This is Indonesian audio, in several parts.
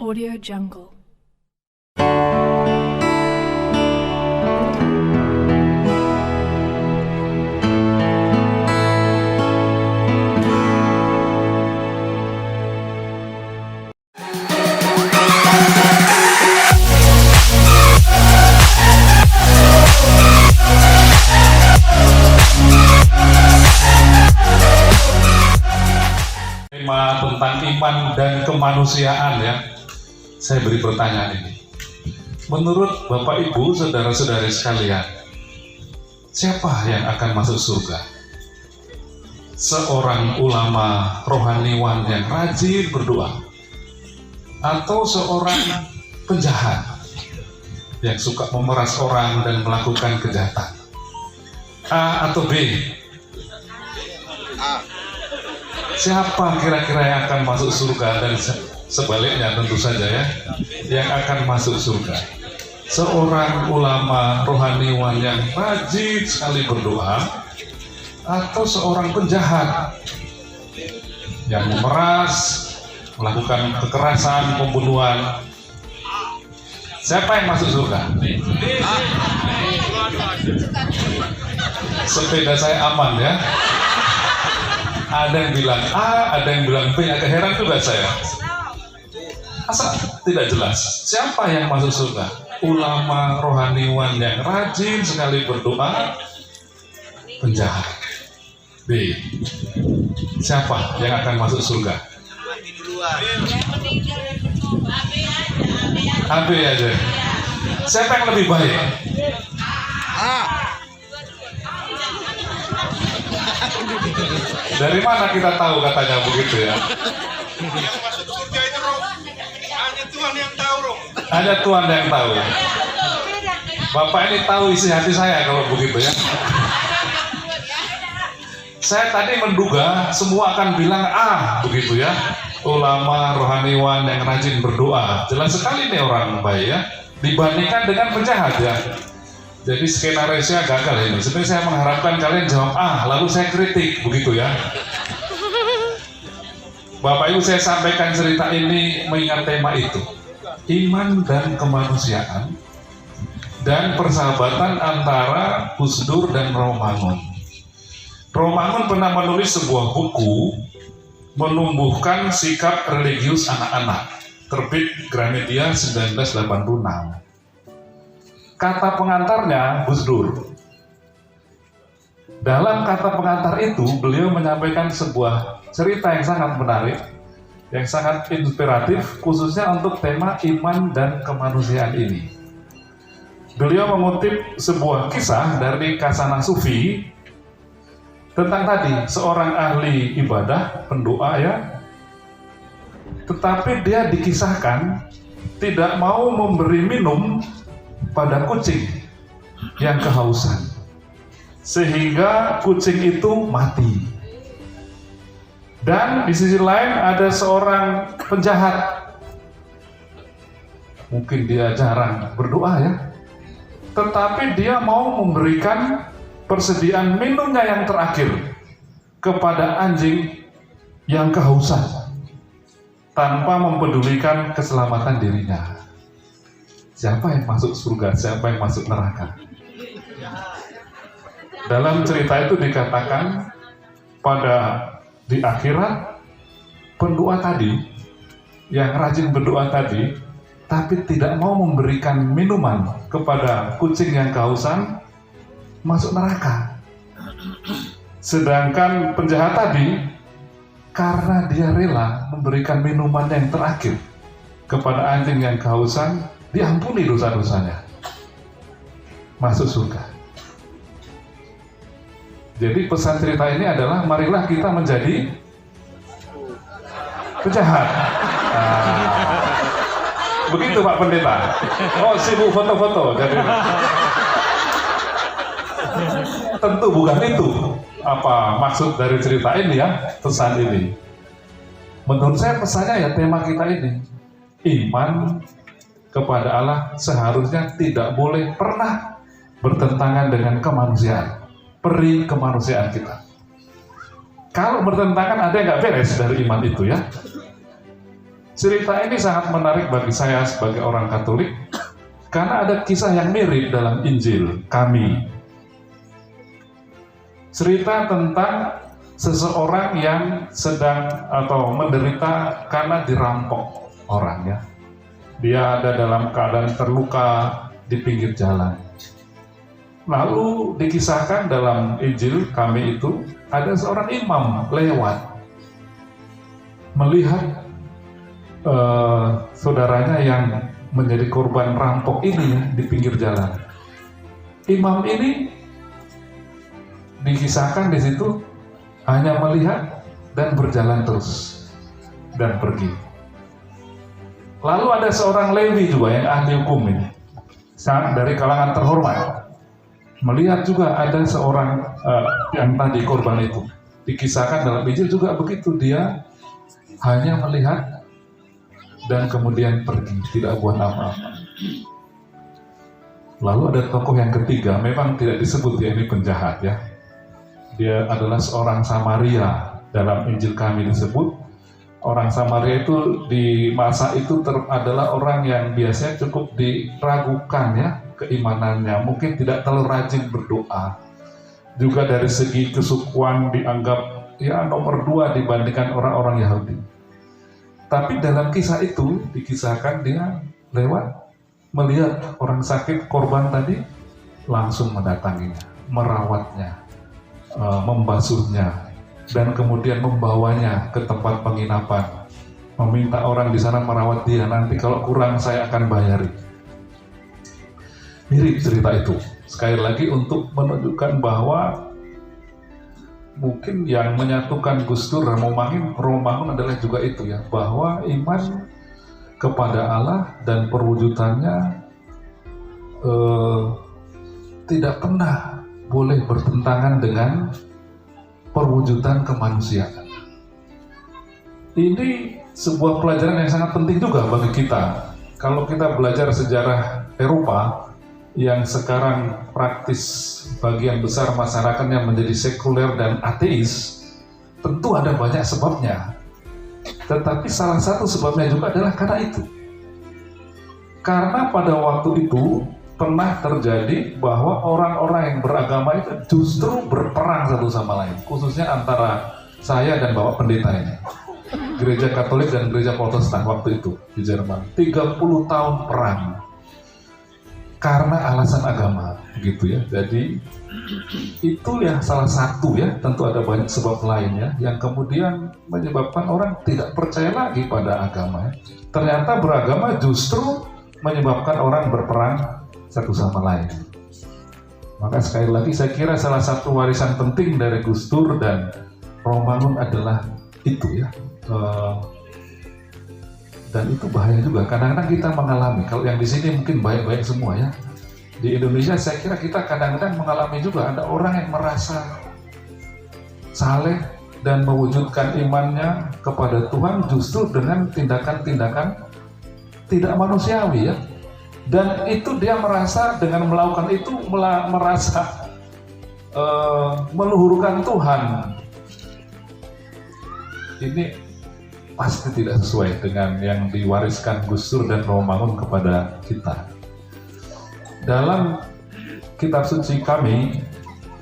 Audio Jungle. Tema tentang iman dan kemanusiaan ya. Saya beri pertanyaan ini. Menurut Bapak Ibu, saudara-saudari sekalian, siapa yang akan masuk surga? Seorang ulama rohaniwan yang rajin berdoa, atau seorang penjahat yang suka memeras orang dan melakukan kejahatan? A atau B? Siapa kira-kira yang akan masuk surga? Dan sebaliknya tentu saja ya, yang akan masuk surga seorang ulama rohaniwan yang rajin sekali berdoa, atau seorang penjahat yang memeras, melakukan kekerasan, pembunuhan? Siapa yang masuk surga? Sepeda saya aman ya. Ada yang bilang A, ada yang bilang B. Agak heran juga saya. Asal tidak jelas siapa yang masuk surga. Ulama rohaniwan yang rajin sekali berdoa, penjahat. B. Siapa yang akan masuk surga? AB aja. Siapa yang lebih baik? Dari mana kita tahu katanya begitu ya? Yang masuk surga itu roh, hanya Tuhan yang tahu roh. Hanya Tuhan yang tahu. Bapak ini tahu isi hati saya kalau begitu ya. Saya tadi menduga semua akan bilang A begitu ya. Ulama rohaniwan yang rajin berdoa. Jelas sekali nih orang baik ya. Dibandingkan dengan penjahat ya. Jadi skenario saya gagal ini. Sebenarnya saya mengharapkan kalian jawab A, lalu saya kritik begitu ya. Bapak Ibu, saya sampaikan cerita ini mengingat tema itu, iman dan kemanusiaan dan persahabatan antara Gus Dur dan Romangun. Romangun pernah menulis sebuah buku menumbuhkan sikap religius anak-anak, terbit Gramedia 1986. Kata pengantarnya Gus Dur. Dalam kata pengantar itu, beliau menyampaikan sebuah cerita yang sangat menarik, yang sangat inspiratif, khususnya untuk tema iman dan kemanusiaan ini. Beliau mengutip sebuah kisah dari Kasana Sufi tentang tadi, seorang ahli ibadah, pendoa ya, tetapi dia dikisahkan tidak mau memberi minum pada kucing yang kehausan, sehingga kucing itu mati. Dan di sisi lain ada seorang penjahat, mungkin dia jarang berdoa ya, tetapi dia mau memberikan persediaan minumnya yang terakhir kepada anjing yang kehausan tanpa mempedulikan keselamatan dirinya. Siapa yang masuk surga, siapa yang masuk neraka? Dalam cerita itu dikatakan pada di akhirat, pendoa tadi yang rajin berdoa tadi, tapi tidak mau memberikan minuman kepada kucing yang kehausan, masuk neraka. Sedangkan penjahat tadi, karena dia rela memberikan minuman yang terakhir kepada anjing yang kehausan, diampuni dosa-dosanya, masuk surga. Jadi pesan cerita ini adalah marilah kita menjadi penjahat. Begitu Pak Pendeta. Oh, sibuk foto-foto. Jadi tentu bukan itu apa maksud dari cerita ini ya, pesan ini. Menurut saya pesannya ya tema kita ini, iman kepada Allah seharusnya tidak boleh pernah bertentangan dengan kemanusiaan, peri kemanusiaan kita. Kalau bertentangan ada yang nggak beres dari iman itu ya. Cerita ini sangat menarik bagi saya sebagai orang Katolik karena ada kisah yang mirip dalam Injil kami. Cerita tentang seseorang yang sedang atau menderita karena dirampok orang ya. Dia ada dalam keadaan terluka di pinggir jalan. Lalu dikisahkan dalam Injil kami itu ada seorang imam lewat melihat saudaranya yang menjadi korban rampok ini di pinggir jalan. Imam ini dikisahkan di situ hanya melihat dan berjalan terus dan pergi. Lalu ada seorang Lewi juga yang ahli hukum ini, dari kalangan terhormat, melihat juga ada seorang yang tadi korban itu. Dikisahkan dalam Injil juga begitu, dia hanya melihat dan kemudian pergi, tidak buat apa-apa. Lalu ada tokoh yang ketiga, memang tidak disebut dia ini penjahat ya. Dia adalah seorang Samaria, dalam Injil kami disebut. Orang Samaria itu di masa itu adalah orang yang biasanya cukup diragukan ya keimanannya, mungkin tidak terlalu rajin berdoa. Juga dari segi kesukuan dianggap ya nomor 2 dibandingkan orang-orang Yahudi. Tapi dalam kisah itu dikisahkan dia lewat melihat orang sakit korban tadi, langsung mendatanginya, merawatnya, membasuhnya, dan kemudian membawanya ke tempat penginapan, meminta orang di sana merawat dia, nanti kalau kurang saya akan bayari. Mirip cerita itu, sekali lagi untuk menunjukkan bahwa mungkin yang menyatukan Gus Dur dan Romangun adalah juga itu ya, bahwa iman kepada Allah dan perwujudannya tidak pernah boleh bertentangan dengan perwujudan kemanusiaan. Ini sebuah pelajaran yang sangat penting juga bagi kita. Kalau kita belajar sejarah Eropa yang sekarang praktis bagian besar masyarakatnya menjadi sekuler dan ateis, tentu ada banyak sebabnya. Tetapi salah satu sebabnya juga adalah karena itu. Karena pada waktu itu pernah terjadi bahwa orang-orang yang beragama itu justru berperang satu sama lain, khususnya antara saya dan Bapak Pendeta ini. Gereja Katolik dan Gereja Protestan waktu itu di Jerman. 30 tahun perang karena alasan agama, begitu ya. Jadi itu ya salah satu ya, tentu ada banyak sebab lainnya yang kemudian menyebabkan orang tidak percaya lagi pada agama. Ternyata beragama justru menyebabkan orang berperang satu sama lain. Maka sekali lagi saya kira salah satu warisan penting dari Gus Dur dan Romangun adalah itu ya. Dan itu bahaya juga. Kadang-kadang kita mengalami, kalau yang di sini mungkin baik-baik semua ya. Di Indonesia saya kira kita kadang-kadang mengalami juga ada orang yang merasa saleh dan mewujudkan imannya kepada Tuhan justru dengan tindakan-tindakan tidak manusiawi ya. Dan itu dia merasa dengan melakukan itu merasa meluhurkan Tuhan. Ini pasti tidak sesuai dengan yang diwariskan Gus Dur dan Romangun kepada kita. Dalam kitab suci kami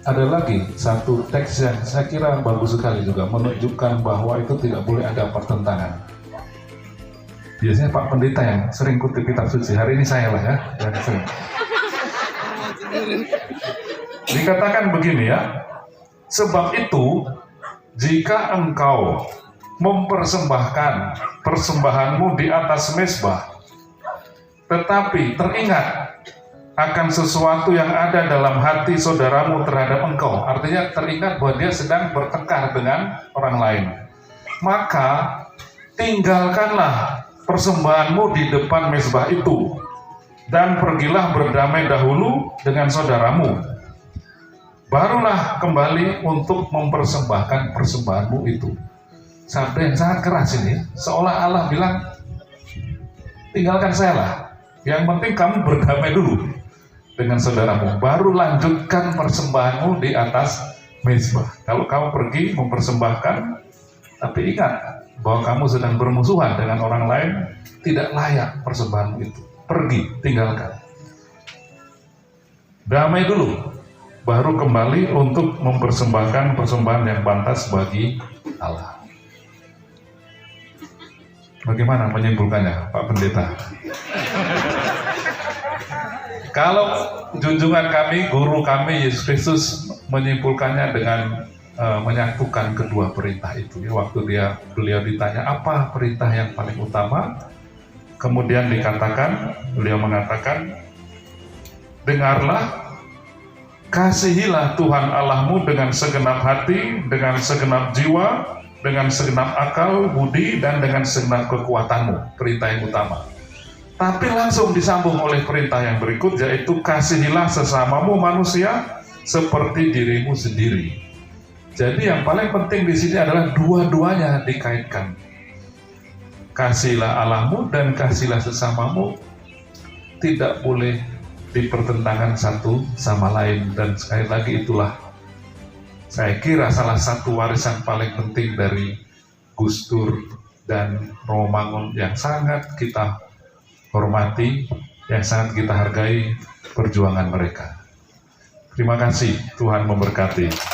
ada lagi satu teks yang saya kira bagus sekali juga, menunjukkan bahwa itu tidak boleh ada pertentangan. Biasanya Pak Pendeta yang sering kutip kitab suci, hari ini saya lah ya yang sering. Dikatakan begini ya, sebab itu jika engkau mempersembahkan persembahanmu di atas mezbah, tetapi teringat akan sesuatu yang ada dalam hati saudaramu terhadap engkau, artinya teringat bahwa dia sedang bertengkar dengan orang lain, maka tinggalkanlah persembahanmu di depan mezbah itu dan pergilah berdamai dahulu dengan saudaramu, barulah kembali untuk mempersembahkan persembahanmu itu. Sabda yang sangat keras ini, seolah Allah bilang tinggalkan saya lah, yang penting kamu berdamai dulu dengan saudaramu, baru lanjutkan persembahanmu di atas mezbah. Kalau kamu pergi mempersembahkan Tapi ingat bahwa kamu sedang bermusuhan dengan orang lain, tidak layak persembahan itu. Pergi, tinggalkan. Damai dulu, baru kembali untuk mempersembahkan persembahan yang pantas bagi Allah. Bagaimana menyimpulkannya, Pak Pendeta? Kalau junjungan kami, guru kami Yesus Kristus menyimpulkannya dengan menyatukan kedua perintah itu. Ya, waktu beliau ditanya apa perintah yang paling utama, kemudian beliau mengatakan, dengarlah, kasihilah Tuhan Allahmu dengan segenap hati, dengan segenap jiwa, dengan segenap akal, budi, dan dengan segenap kekuatanmu. Perintah yang utama. Tapi langsung disambung oleh perintah yang berikut, yaitu kasihilah sesamamu manusia seperti dirimu sendiri. Jadi yang paling penting di sini adalah dua-duanya dikaitkan. Kasihilah Allahmu dan kasihilah sesamamu tidak boleh dipertentangkan satu sama lain. Dan sekali lagi itulah saya kira salah satu warisan paling penting dari Gus Dur dan Romangun yang sangat kita hormati, yang sangat kita hargai perjuangan mereka. Terima kasih, Tuhan memberkati.